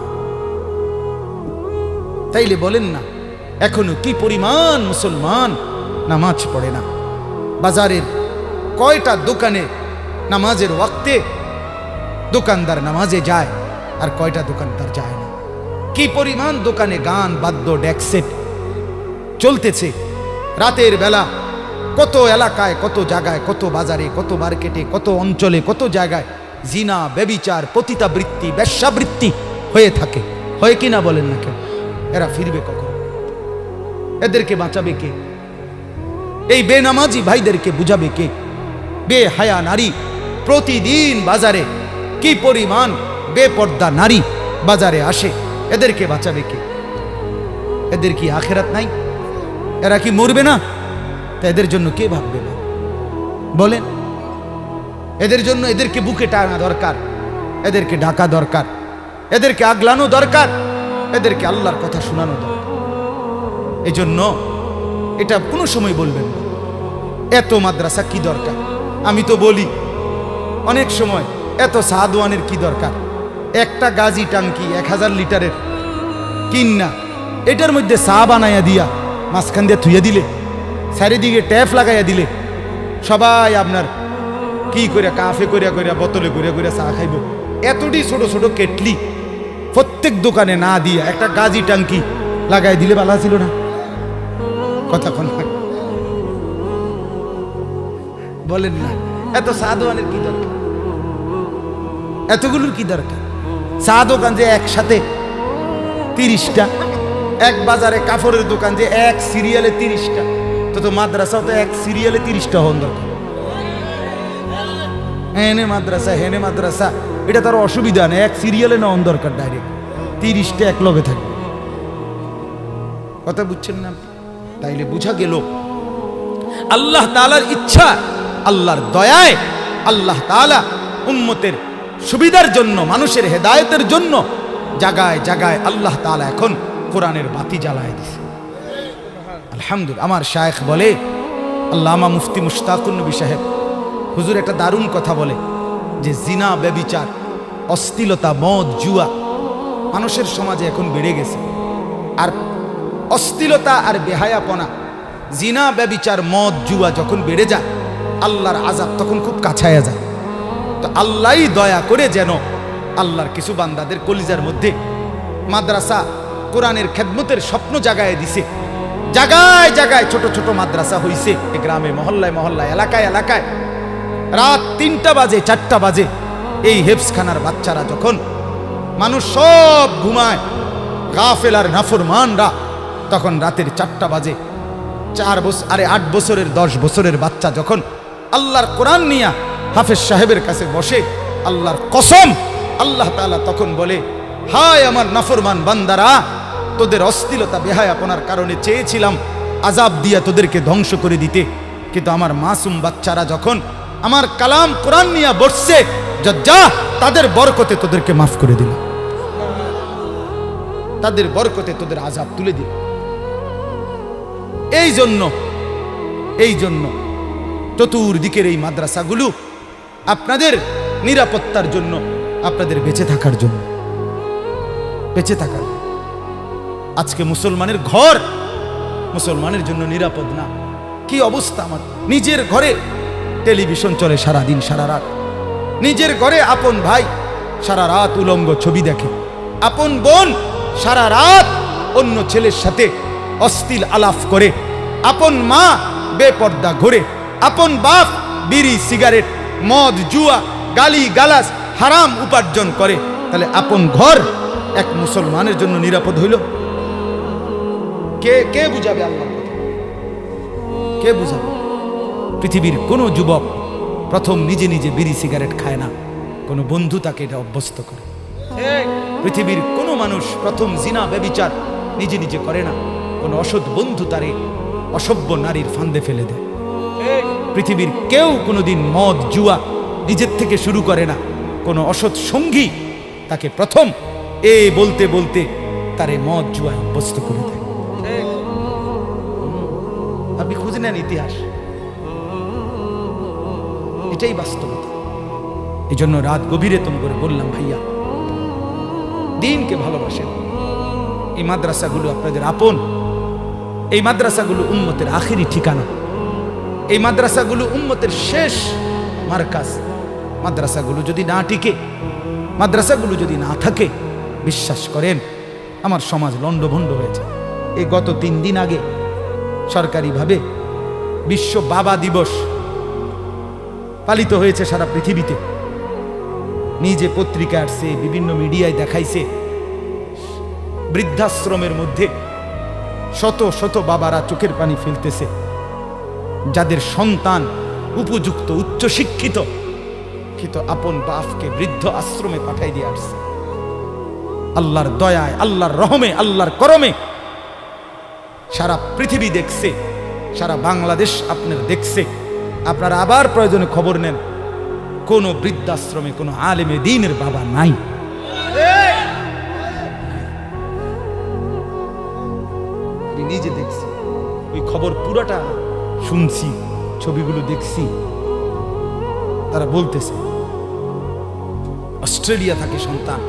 তাইলে বলেন না এখনো কি পরিমাণ মুসলমান নামাজ পড়ে না? বাজারের কয়টা দোকানে নামাজের ওয়াক্তে দোকানদার নামাজে যায় আর কয়টা দোকানদার যায় না? কি পরিমাণ দোকানে গান বাদ্য ডেকসেট চলতেছে রাতের বেলা, কত এলাকায়, কত জায়গায়, কত বাজারে, কত মার্কেটে, কত অঞ্চলে, কত জায়গায় জিনা, ব্যভিচার, পতিতাবৃত্তি, বেশ্যাবৃত্তি হয়ে থাকে, হয় কিনা বলেন না কেন? এরা ফিরবে কখন? এদেরকে বাঁচাবে কে? এই বেনামাজি ভাইদেরকে বুঝাবে কে? বেহায়া নারী প্রতিদিন বাজারে, কি পরিমাণ বেপর্দা নারী বাজারে আসে, এদেরকে বাঁচাবে কে? এদের কি আখেরাত নাই? এরা কি মরবে না? তা এদের জন্য কে ভাববে না বলেন? এদের জন্য এদেরকে বুকে টানা দরকার, এদেরকে ঢাকা দরকার, এদেরকে আগলানো দরকার, এদেরকে আল্লাহর কথা শোনানো দরকার। এই জন্য এটা কোনো সময় বলবেন না এত মাদ্রাসা কি দরকার। আমি তো বলি অনেক সময় এত সাদওয়ানের কি দরকার? একটা গাজী টাঙ্কি 1000 লিটারের কিন্না এটার মধ্যে চা বানাইয়া দিয়া মাঝখান দিয়ে থুইয়া দিলে, চারিদিকে ট্যাপ লাগাইয়া দিলে, সবাই আপনার কি করে কাফে করিয়া করিয়া বোতলে করিয়া করিয়া চা খাইব। এতটি ছোট ছোট কেটলি প্রত্যেক দোকানে না দিয়া একটা গাজী টাঙ্কি লাগাই দিলে ভালো ছিল না? কথা কোন বলেন না? এত সাদওয়ানের কি দরকার? এতগুলোর কি দরকার? চা দোকান যে একসাথে 30টা, এক বাজারে কাপড়ের দোকান যে এক সিরিয়ালে 30টা, তো মাদ্রাসাও তো এক সিরিয়ালে 30টা হন দরকার। হেনে মাদ্রাসা হেনে মাদ্রাসা, এটা তার অসুবিধা নেই, এক সিরিয়ালে না হন দরকার, ডাইরেক্ট 30টা এক লগে থাকবে। কথা বুঝছেন না? তাইলে বুঝা গেল আল্লাহ তাআলার ইচ্ছা, আল্লাহর দয়ায় আল্লাহ তাআলা উম্মতের সুবিধার জন্য, মানুষের হেদায়েতের জন্য জায়গায় জায়গায় আল্লাহ তাআলা এখন কোরআনের বাতি জ্বালায় দিছে। আলহামদুলিল্লাহ। আমার শায়েখ বলে, আল্লামা মুফতি মুশতাকুন নবী সাহেব হুজুর একটা দারুণ কথা বলে যে জিনা, ব্যভিচার, অশ্লীলতা, মদ, জুয়া মানুষের সমাজে এখন বেড়ে গেছে। আর অশ্লীলতা আর বেহায়াপনা, জিনা, ব্যভিচার, মদ, জুয়া যখন বেড়ে যায়, আল্লাহর আযাব তখন খুব কাছায়া যায়। তো আল্লাহই দয়া করে যেন আল্লাহর কিছু বান্দাদের কলিজার মধ্যে মাদ্রাসা, কোরআনের খেদমতের স্বপ্ন জাগায় দিছে। জায়গায় জায়গায় ছোট ছোট মাদ্রাসা হইছে, গ্রামে, মহল্লায় মহল্লায়, এলাকায় এলাকায়। রাত 3টা বাজে, 4টা বাজে, এই হেফজখানার বাচ্চারা যখন, মানুষ সব ঘুমায়, গাফেল আর নাফরমানরা তখন রাতের 4টা বাজে 8 বছরের 10 বছরের বাচ্চা যখন আল্লাহর কোরআন নিয়া হাফেজ সাহেবের কাছে বসে, আল্লাহর কসম আল্লাহ তাআলা তখন বলে, হায় আমার নাফরমান বান্দারা, তোদের অশ্লীলতা বেহায়াপনার কারণে চেয়েছিলাম আযাব দিয়া তোদেরকে ধ্বংস করে দিতে, কিন্তু আমার মাসুম বাচ্চারা যখন আমার কালাম কোরআন নিয়ে বসছে, যা তাদের বরকতে তোদেরকে মাফ করে দিল, তাদের বরকতে তোদের আযাব তুলে দিল। এই জন্য চতুর্দিকের এই মাদ্রাসাগুলো আপনাদের নিরাপত্তার জন্য, আপনাদের বেঁচে থাকার জন্য, বেঁচে থাকার। আজকে মুসলমানের ঘর মুসলমানের জন্য নিরাপদ না। কি অবস্থা! আমার নিজের ঘরে টেলিভিশন চলে সারাদিন সারা রাত, নিজের ঘরে আপন ভাই সারা রাত উলঙ্গ ছবি দেখে, আপন বোন সারা রাত অন্য ছেলের সাথে অশ্লীল আলাপ করে, আপন মা বেপর্দা ঘোরে, আপন বাপ বিড়ি, সিগারেট, মদ, জুয়া, গালি গালাজ, হারাম উপার্জন করে। তাহলে আপন ঘর এক মুসলমানের জন্য নিরাপদ হইল? কে বুঝাবে আল্লাহ? কে বুঝাবে? পৃথিবীর কোনো যুবক প্রথম নিজে নিজে বিড়ি সিগারেট খায় না, কোনো বন্ধু তাকে এটা অভ্যস্ত করে। পৃথিবীর কোনো মানুষ প্রথম জিনা, ব্যভিচার নিজে নিজে করে না, কোনো অসৎ বন্ধু তারে অসভ্য নারীর ফান্দে ফেলে দেয়। পৃথিবীর কেউ কোনোদিন মদ, জুয়া নিজের থেকে শুরু করে না, কোনো অসৎ সঙ্গী তাকে প্রথম বলতে বলতে তারে মদ, জুয়ায় অভ্যস্ত করে দেয়। আপনি খুঁজে নেন ইতিহাস, এটাই বাস্তবতা। এই জন্য রাত গভীরে তুম করে বললাম, ভাইয়া দিনকে ভালোবাসেন। এই মাদ্রাসাগুলো আপনাদের আপন, এই মাদ্রাসাগুলো উম্মতের আখেরি ঠিকানা, এই মাদ্রাসাগুলো উম্মতের শেষ মারকাজ। মাদ্রাসাগুলো যদি না টিকে, মাদ্রাসাগুলো যদি না থাকে, বিশ্বাস করেন আমার সমাজ লন্ডভন্ড হয়েছে। এই গত 3 দিন আগে সরকারিভাবে বিশ্ব বাবা দিবস পালিত হয়েছে সারা পৃথিবীতে। নিজে পত্রিকা আসছে, বিভিন্ন মিডিয়ায় দেখাইছে, বৃদ্ধাশ্রমের মধ্যে শত শত বাবারা চোখের পানি ফেলতেছে, যাদের সন্তান উপযুক্ত উচ্চশিক্ষিত, কিন্তু আপন বাপকে বৃদ্ধ আশ্রমে পাঠাই দিয়ে আসছে। আল্লাহর দয়ায়, আল্লাহর রহমে, আল্লাহর করমে সারা পৃথিবী দেখছে, সারা বাংলাদেশ আপনার দেখছে। আপনারা আবার প্রয়োজনে খবর নেন, কোন বৃদ্ধাশ্রমে কোন আলেমে দ্বীনের বাবা নাই। নিজে দেখছি, ওই খবর পুরোটা শুনছি, ছবিগুলো দেখছি। তারা বলতেছে অস্ট্রেলিয়া থাকে সন্তান,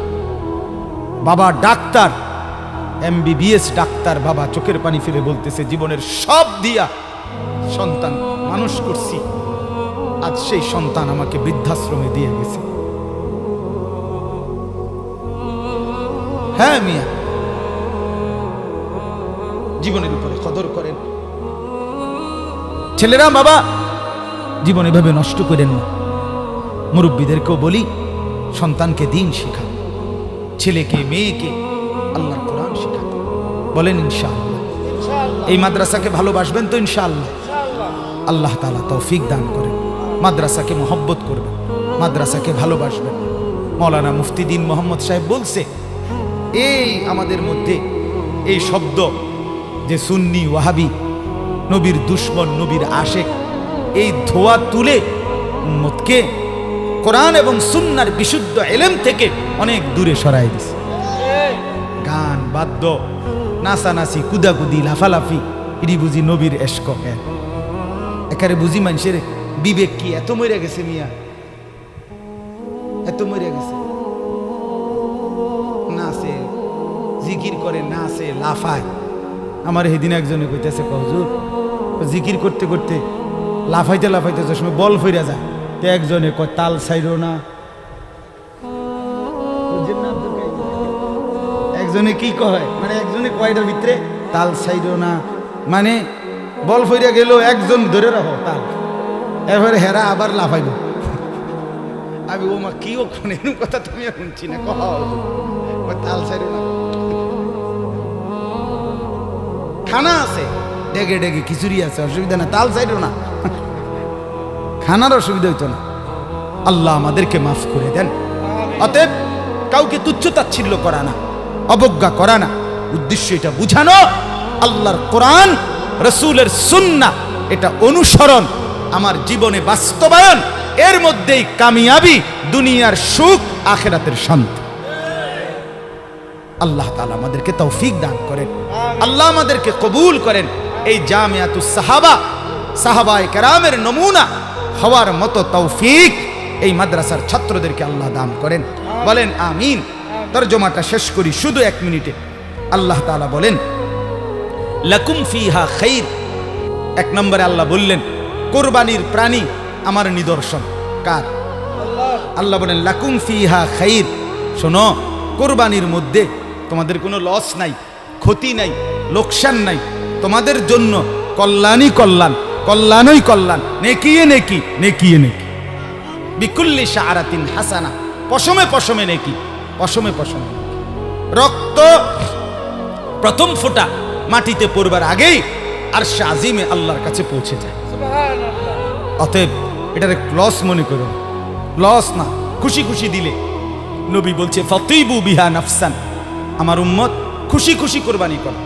বাবা ডাক্তার, MBBS ডাক্তার, বাবা চোখের পানি ফেলে বলতেছে জীবনের সব দিয়া সন্তান মানুষ করছি, আজ সেই সন্তান আমাকে বৃদ্ধাশ্রমে দিয়ে গেছে। হ্যাঁ মিয়া, জীবনের উপরে কদর করেন। ছেলেরা বাবা জীবন এভাবে নষ্ট করেন না। মুরব্বীদেরকেও বলি, সন্তানকে দিন শেখান, ছেলেকে মেয়েকে আল্লাহর কোরআন শেখান। বলেন ইনশাআল্লাহ। এই মাদ্রাসাকে ভালোবাসবেন তো ইনশাআল্লাহ? আল্লাহ তাআলা তৌফিক দান করেন। মাদ্রাসাকে মহব্বত করবেন, মাদ্রাসাকে ভালোবাসবেন। মৌলানা মুফতি দ্বীন মোহাম্মদ সাহেব বলছে, এই আমাদের মধ্যে এই শব্দ যে সুন্নি ওয়াহাবি, নবীর দুশ্মন, নবীর আশেক, এই ধোয়া তুলে উম্মতকে কোরআন এবং সুন্নাহর বিশুদ্ধ ইলম থেকে অনেক দূরে সরাই দিছে। গান, বাদ্য, নাচানাচি, কুদাকুদি, লাফালাফি, এটি বুঝি নবীর এশক? একারে বুঝি মানুষের বিবেক কি এত মরে গেছে মিয়া, এত মরে গেছে। নাচে, জিকির করে, নাচে, লাফায়। আমার সেদিন একজনে কইতেছে, হুজুর জিকির করতে করতে লাফাইতে লাফাইতে যে সময় বল ফিরে যায়, তো একজনে কয় তাল ছাইরো না। একজনে কি কয়, মানে একজনে কয়টার ভিতরে তাল ছাইরো না, মানে বল ফিরে গেল, একজন ধরে রাখো তাল, এরপরে হেরা আবার লাফাইব। আমি ও মা কি ও এরকম কথা তুমি শুনছি না, কহ তাল ছাইরো না। খানা আছে, ডেগে ডেগে খিচুড়ি আছে, অসুবিধা না, তাল চাইরো না, খানার অসুবিধা হইতো না। আল্লাহ আমাদেরকে মাফ করে দেন। অতএব কাউকে তুচ্ছ তাচ্ছিল্য করা না, অবজ্ঞা করা না, উদ্দেশ্য এটা বুঝানো আল্লাহর কোরআন, রাসূলের সুন্নাহ, এটা অনুসরণ, আমার জীবনে বাস্তবায়ন, এর মধ্যেই কামিয়াবি, দুনিয়ার সুখ, আখিরাতের শান্তি। আল্লাহ তাআলা আমাদেরকে তৌফিক দান করেন, আল্লাহ আমাদেরকে কবুল করেন। এই জামিয়াতুস সাহাবা, সাহাবায়ে কেরামের নমুনা হওয়ার মতো তৌফিক এই মাদ্রাসার ছাত্রদেরকে আল্লাহ দান করেন। বলেন আমিন। তরজমাটা শেষ করি শুধু 1 মিনিটে। আল্লাহ তাআলা বলেন লাকুম ফিহা খাইর। 1 নম্বরে আল্লাহ বললেন কুরবানির প্রাণী আমার নিদর্শন। কার? আল্লাহ বলেন লাকুম ফিহা খাইর। শোনো, কুরবানির মধ্যে তোমাদের কোনো লস নাই, ক্ষতি নাই, লোকসান নাই, তোমাদের জন্য কল্যাণই কল্যাণ, কল্যাণই কল্যাণ, নেকিয়ে নেকি, নেকিয়ে নেকি। বিকুল্লি শাআরাতিন হাসানা, পশমে পশমে নেকি, পশমে পশমে। রক্ত প্রথম ফোঁটা মাটিতে পড়বার আগেই আরশে আজিমে আল্লাহর কাছে পৌঁছে যায়। অতএব এটারে লস মনে করো, লস না, খুশি খুশি দিলে। নবী বলছে ফাতিবু বিহা নাফসান, আমার উম্মত খুশি খুশি কোরবানি করো।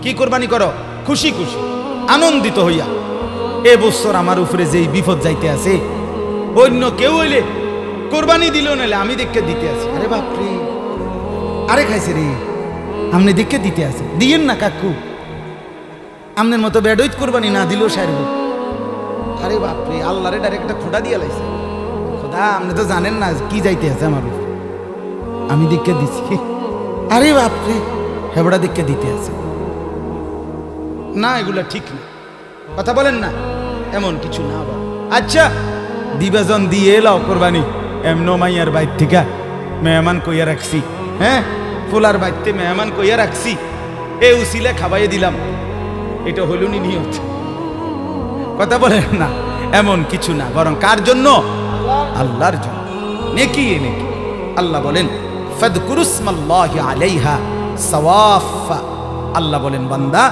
কি কোরবানি করো? খুশি খুশি, আনন্দিত হইয়া। এ বছর আমার উপরে যেই বিপদ যাইতে আছে, অন্য কেউ হইলে কোরবানি দিল নাহলে আমি দেখে দিতে আছি। আরে বাপরে, আরে খাইছে রে, আপনি দেখে দিতে আছে, দিয়েন না কাকু। আপনার মতো বেডইত কোরবানি না দিলেও সারব। আরে বাপরে, আল্লাহরে ডাইরেক্ট একটা খোঁটা দিয়ে লাইছে। খোদা, আপনি তো জানেন না কি যাইতে আছে আমার উপরে, আমি দেখে দিছি। আরে বাপরে, হেবড়া দেখে দিতে আছে না, এগুলা ঠিক না। কথা বলেন না, এমন কিছু না। আচ্ছা, দিবাজন দিয়ে এলাও কোরবানি, এমন মাইয়ার বাইর থেকে মেহমান কইয়া রাখছি, হ্যাঁ, ফুলার বাইতে মেহমান কইয়া রাখছি, এ উসিলে খাবাইয়ে দিলাম, এটা হইল নি নিয়ত। কথা বলেন না, এমন কিছু না, বরং কার জন্য? আল্লাহর জন্য। নেকি নেকি। আল্লাহ বলেন ফাদকুরুসমাল্লাহি আলাইহা সাওয়াফা, আল্লাহ বলেন বান্দা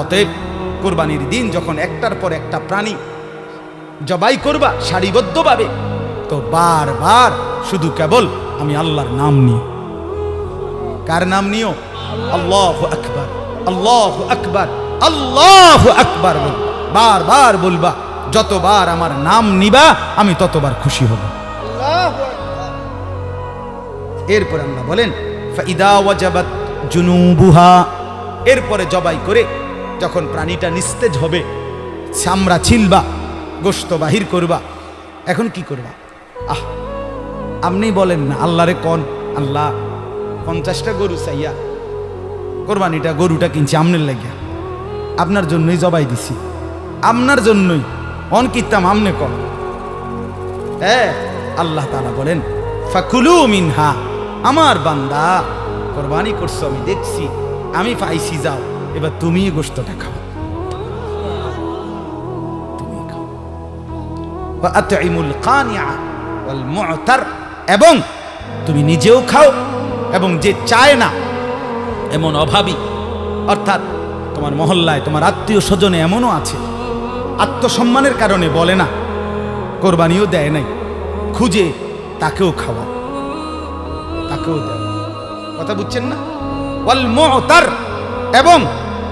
অতএব কোরবানির দিন যখন একটার পর একটা প্রাণী জবাই করবা সারিবদ্ধভাবে, তো বারবার শুধু কেবল আমি আল্লাহর নাম নিও। কার নাম নিও? আল্লাহু আকবার, আল্লাহু আকবার, আল্লাহু আকবার বল, বারবার বলবা। যতবার আমার নাম নিবা আমি ততবার খুশি হব। এরপর আল্লাহ বলেন ফাইদা ওয়াজাবাত জুনুবুহা, এরপরে জবাই করে যখন প্রাণীটা নিস্তেজ হবে, চামড়া ছিলবা, গোশত বাহির করবা, এখন কি করবা? আপনি বলেন না আল্লাহরে কোন আল্লাহ 50টা গরু চাইয়া কোরবানিটা গরুটা কিনছি আমনের লাগিয়া, আপনার জন্যই জবাই দিছি, আপনার জন্যই অন কিতাম আমনে কন। আল্লাহ তাআলা বলেন ফাকুলু মিনহা, আমার বান্দা কোরবানি করছো আমি দেখছি, আমি পাইছি, যাও এবার তুমি গোশতটা খাও, তুমি খাও। ওয়া আতইমুল কানিআ ওয়াল মু'তার, এবং তুমি নিজেও খাও এবং যে চায় না এমন অভাবী, অর্থাৎ তোমার মহল্লায় তোমার আত্মীয় স্বজনে এমনও আছে আত্মসম্মানের কারণে বলে না, কোরবানিও দেয় নাই, খুঁজে তাকেও খাওয়া, তাকেও দেয়। কথা বুঝছেন না? ওয়াল মু'তার, এবং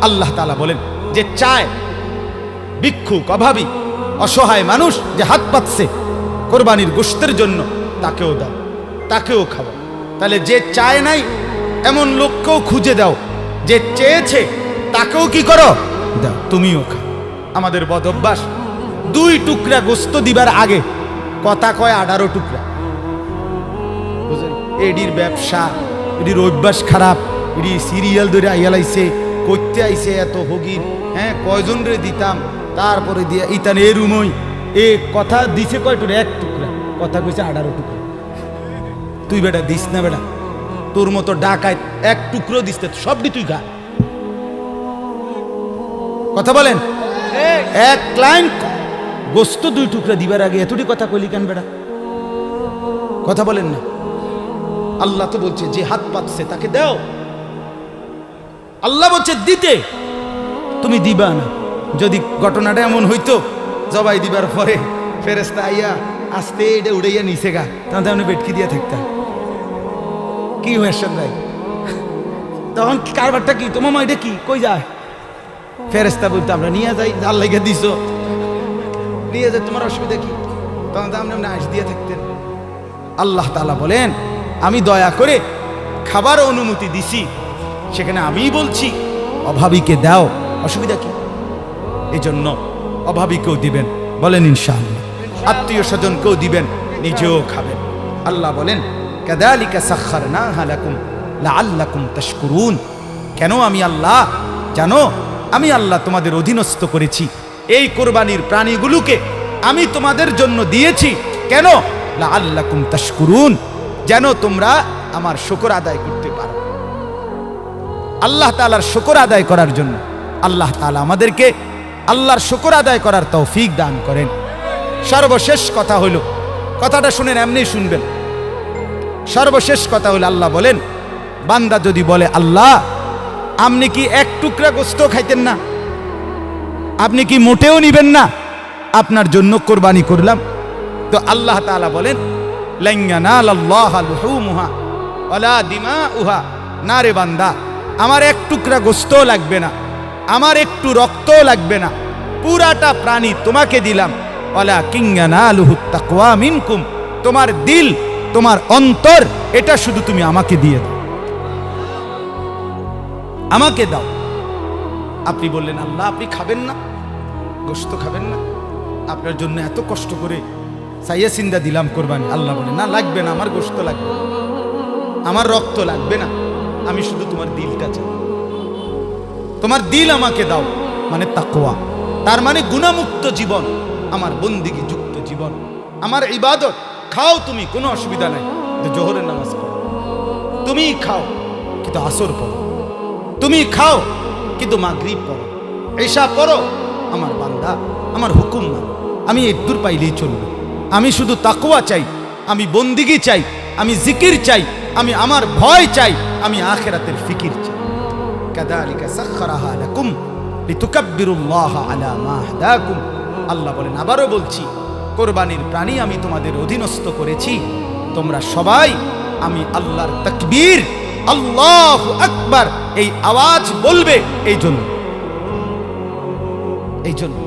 আল্লাহ তাআলা বলেন যে চায়, ভিক্ষুক, অভাবী, অসহায় মানুষ যে হাত পাতছে কোরবানির গোশতের জন্য, তাকেও দাও, তাকেও খাওয়া। তাহলে যে চায় নাই এমন লোককেও খুঁজে দাও, যে চেয়েছে তাকেও কি করো? দাও, তুমিও খাও। আমাদের বদ অভ্যাস 2 টুকরা গোশত দিবার আগে কথা কয় 18 টুকরা। বুঝলেন? এডির ব্যবসা, এডির অভ্যাস খারাপ, এডি সিরিয়াল ধরে আইয়ালাইছে, করতে আইছে এত হগির, কয়জন রে দিতাম, তারপরে দিয়া ইতান এ রুমই এ কথা দিছে কয় টুকরা? 1 টুকরা, কথা কইছে 18 টুকরা। তুই বেটা দিস না বেটা, তোর মতো ডাকায় 1 টুকরো দিস, সবটি তুই খা। কথা বলেন? 1 ক্লায়েন্ট গোস্ত 2 টুকরা দিবার আগে এতটি কথা কইলি কেন বেটা? কথা বলেন না? আল্লাহ তো বলছে যে হাত পাতছে তাকে দাও, আল্লাহ বলছে দিতে, তুমি দিবা না। যদি ঘটনাটা এমন হইতো জবাই দিবার পরে ফেরেশতা আইয়া আস্তে এটা উড়াইয়া নিচে গা, তাহলে আপনি বেটকি দিয়ে থাকতেন, কি হয়েছে ভাই? তখন কারবারটা কি? তোমার মা এটা কি কই যায়? ফেরেশতা বলতে আমরা নিয়ে যাই, জাল লেগে দিছো, নিয়ে যাই, তোমার অসুবিধা কি? তখন তো আপনি আশ দিয়ে থাকতেন। আল্লাহ তাআলা বলেন আমি দয়া করে খাবার অনুমতি দিছি, সেখানে আমিই বলছি অভাবীকে দাও, অসুবিধা কি? এই জন্য অভাবীকেও দিবেন, বলেন ইনশাআল্লাহ, আত্মীয় স্বজনকেও দিবেন, নিজেও খাবেন। আল্লাহ বলেন কাযালিকা সাখখারনাহা লাকুম লাআল্লাকুম তাশকুরুন, কেন আমি আল্লাহ জানো, আমি আল্লাহ তোমাদের অধীনস্থ করেছি, এই কোরবানির প্রাণীগুলোকে আমি তোমাদের জন্য দিয়েছি, কেন? লাআল্লাকুম তাশকুরুন, যেন তোমরা আমার শুকর আদায় করতে পারো। আল্লাহ তাআলার শুকর আদায় করার জন্য আল্লাহ তাআলা আমাদেরকে আল্লাহর শুকর আদায় করার তৌফিক দান করেন। সর্বশেষ কথা হলো, কথাটা শুনেন, এমনি শুনবেন, সর্বশেষ কথা হলো আল্লাহ বলেন বান্দা যদি বলে আল্লাহ আপনি কি 1 টুকরা গোশত খাইতেন না, আপনি কি মোটেও নিবেন না, আপনার জন্য কোরবানি করলাম, তো আল্লাহ তাআলা বলেন লান ইয়ানালাল্লাহা লুহুমুহা ওয়ালা দিমাউহা, না রে বান্দা আমার 1 টুকরা গোশতও লাগবে না, আমার একটু রক্তও লাগবে না, পুরাটা প্রাণী তোমাকে দিলাম, ওয়ালাকিন ইয়ানালুহুত তাকওয়া মিনকুম, তোমার দিল, তোমার অন্তর, এটা শুধু তুমি আমাকে দিয়ে দাও, আমাকে দাও। আপনি বললেন আল্লাহ আপনি খাবেন না, গোশত খাবেন না, আপনার জন্য এত কষ্ট করে সাইয়া সিন্দা দিলাম কোরবানি, আল্লাহ বলে না লাগবে না, আমার গোশত লাগবে না, আমার রক্ত লাগবে না, আমি শুধু তোমার দিলটা চাই, তোমার দিল আমাকে দাও, মানে তাকওয়া, তার মানে গুনাহমুক্ত জীবন, আমার বন্দিগি যুক্ত জীবন, আমার ইবাদত। খাও তুমি, কোনো অসুবিধা নাই, জোহরের নামাজ পড়ো, তুমি খাও কিন্তু আসর পড়ো, তুমি খাও কিন্তু মাগরিব পড়ো, ঈশা পড়ো, আমার বান্দা আমার হুকুম মানো, আমি একদূর পাইলেই চলবে, আমি শুধু তাকওয়া চাই, আমি বন্দিগি চাই, আমি জিকির চাই, আমি আমার ভয় চাই, আমি আখিরাতের ফিকির চাই। কাযালিকা সাখখারাহা লাকুম লিতুকাব্বিরুল্লাহা আলা মা হাদাকুম। আল্লাহ বলেন, আবারও বলছি, কোরবানির প্রাণী আমি তোমাদের অধীনস্থ করেছি, তোমরা সবাই আমি আল্লাহর তাকবীর, আল্লাহু আকবার এই আওয়াজ বলবে। এই জন্য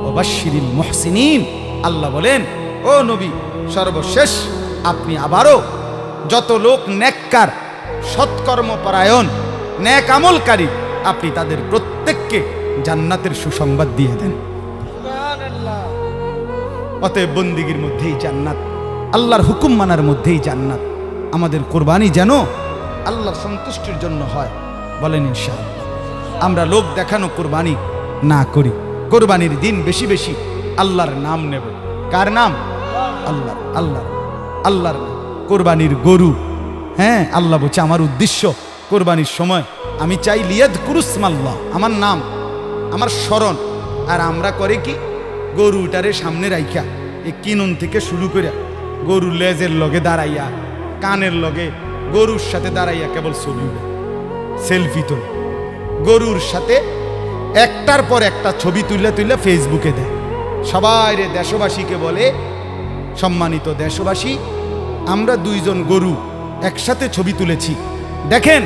ওয়াবাশশিরিল মুহসিনিন। আল্লাহ বলেন, ও নবী, সর্বশেষ আপনি আবারও যত লোক নেককার, সৎকর্মপরায়ণ, নেক আমলকারী, আপনি তাদের প্রত্যেককে জান্নাতের সুসংবাদ দিয়ে দেন। অতএব বন্দিগির মধ্যেই জান্নাত, আল্লাহর হুকুম মানার মধ্যেই জান্নাত। আমাদের কোরবানি যেন আল্লাহর সন্তুষ্টির জন্য হয়, বলেন ইনশাআল্লাহ। আমরা লোক দেখানো কোরবানি না করি, কোরবানির দিন বেশি বেশি আল্লাহর নাম নেব। কার নাম? আল্লাহর নাম। কোরবানির গরু, হ্যাঁ, আল্লাহ বলছে আমার উদ্দেশ্য কোরবানির সময় আমি চাই লিয়াযকুরুসমাল্লাহ, আমার নাম, আমার স্মরণ। আর আমরা করে কি, গরুটারে সামনে রাইখা এই কিনুন থেকে শুরু করে গরুর লেজের লগে দাঁড়াইয়া, কানের লগে গরুর সাথে দাঁড়াইয়া কেবল ছবি উঠে, সেলফি তোলে, গরুর সাথে একটার পর একটা ছবি তুলে ফেসবুকে দেয়। সবাই রে দেশবাসীকে বলে, সম্মানিত দেশবাসী, আমরা দুইজন গরু একসাথে ছবি তুলেছি, দেখেন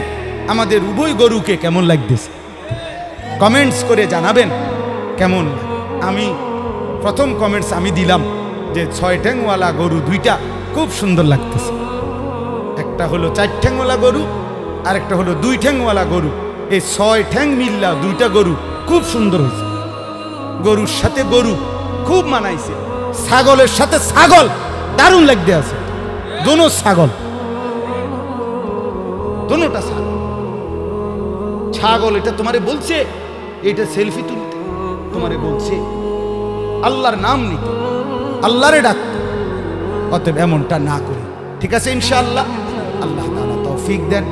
আমাদের উভয় গরুকে কেমন লাগতেছে, কমেন্টস করে জানাবেন কেমন। আমি প্রথম কমেন্টস আমি দিলাম যে 6 ঠ্যাংওয়ালা গরু দুইটা খুব সুন্দর লাগতেছে। একটা হলো 4 ঠ্যাংওয়ালা গরু, আর একটা হলো 2 ঠ্যাংওয়ালা গরু। এই 6 ঠ্যাং মিল্লা দুইটা গরু খুব সুন্দর হয়েছে, গরুর সাথে গরু খুব মানাইছে, ছাগলের সাথে ছাগল দারুণ লাগতে আছে। দোনো ছাগল, দোনোটা ছাগল। ছাগল এটা তোমারে বলছে, এটা সেলফি তুলতে তোমারে বলছে, আল্লাহর নাম নিতে, আল্লাহরে ডাকতে। অতএব এমনটা না করি, ঠিক আছে ইনশাআল্লাহ। আল্লাহ তাআলা তৌফিক দেন।